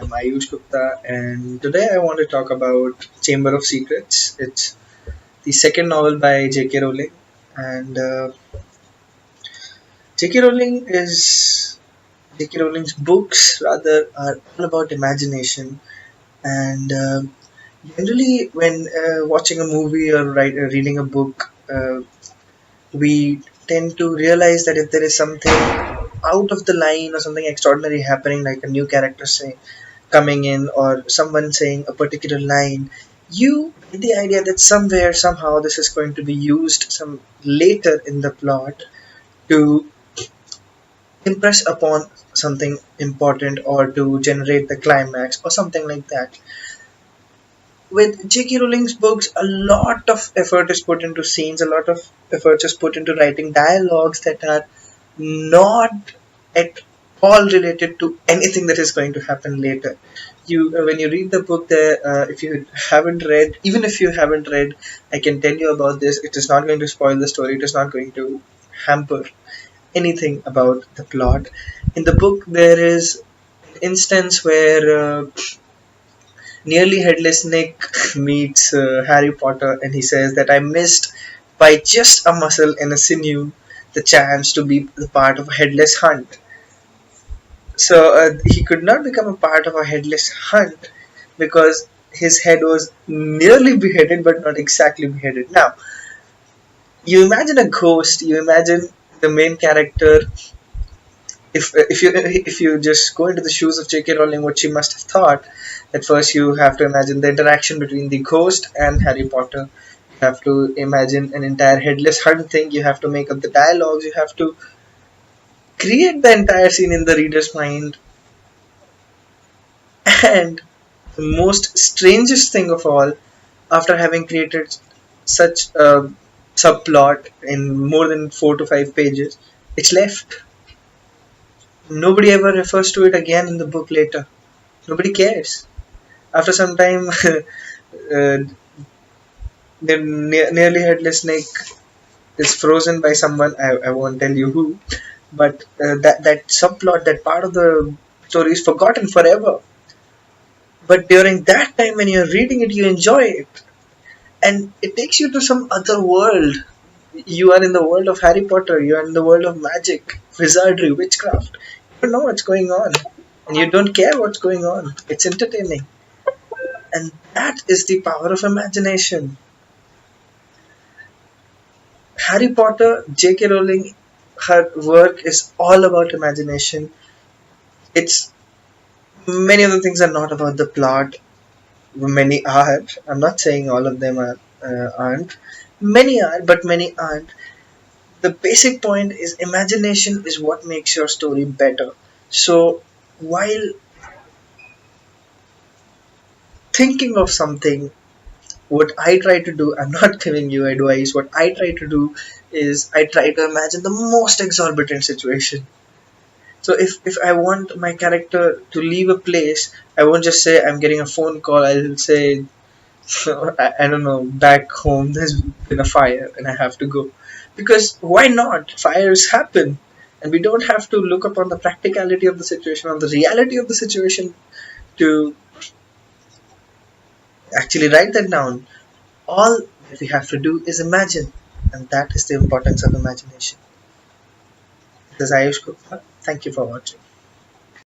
I'm Ayush Gupta, and today I want to talk about Chamber of Secrets. It's the second novel by J.K. Rowling, and J.K. Rowling is J.K. Rowling's books rather are all about imagination. And generally, when watching a movie or reading a book, we tend to realize that if there is something out of the line or something extraordinary happening, like a new character say coming in or someone saying a particular line, you get the idea that somewhere somehow this is going to be used some later in the plot to impress upon something important or to generate the climax or something like that. With J.K. Rowling's books, a lot of effort is put into scenes, a lot of effort is put into writing dialogues that are not at all related to anything that is going to happen later. When you read the book, there, if you haven't read, even if you haven't read, I can tell you about this. It is not going to spoil the story. It is not going to hamper anything about the plot. In the book, there is an instance where Nearly Headless Nick meets Harry Potter and he says that I missed by just a muscle and a sinew the chance to be the part of a headless hunt. So he could not become a part of a headless hunt because his head was nearly beheaded but not exactly beheaded. Now, you imagine a ghost, you imagine the main character. If you just go into the shoes of J.K. Rowling, what she must have thought, at first you have to imagine the interaction between the ghost and Harry Potter. You have to imagine an entire headless hunt thing. You have to make up the dialogues. You have to create the entire scene in the reader's mind. And the most strangest thing of all, after having created such a subplot in more than 4 to 5 pages, it's left. Nobody ever refers to it again in the book later. Nobody cares. After some time, the nearly headless snake is frozen by someone. I won't tell you who, but that subplot, that part of the story is forgotten forever. But during that time, when you're reading it, you enjoy it, and it takes you to some other world. You are in the world of Harry Potter. You are in the world of magic, wizardry, witchcraft. You don't know what's going on, and you don't care what's going on. It's entertaining, and that is the power of imagination. Harry Potter, J.K. Rowling, her work is all about imagination. It's Many of the things are not about the plot. Many are. I'm not saying all of them aren't. Many are, but many aren't. The basic point is imagination is what makes your story better. So while thinking of something, what I try to do, I'm not giving you advice. What I try to do is I try to imagine the most exorbitant situation. So if I want my character to leave a place, I won't just say I'm getting a phone call. I'll say I don't know, back home there's been a fire and I have to go. Because why not? Fires happen. And we don't have to look upon the practicality of the situation or the reality of the situation to actually write that down. All that we have to do is imagine. And that is the importance of imagination. This is Ayush Gupta. Thank you for watching.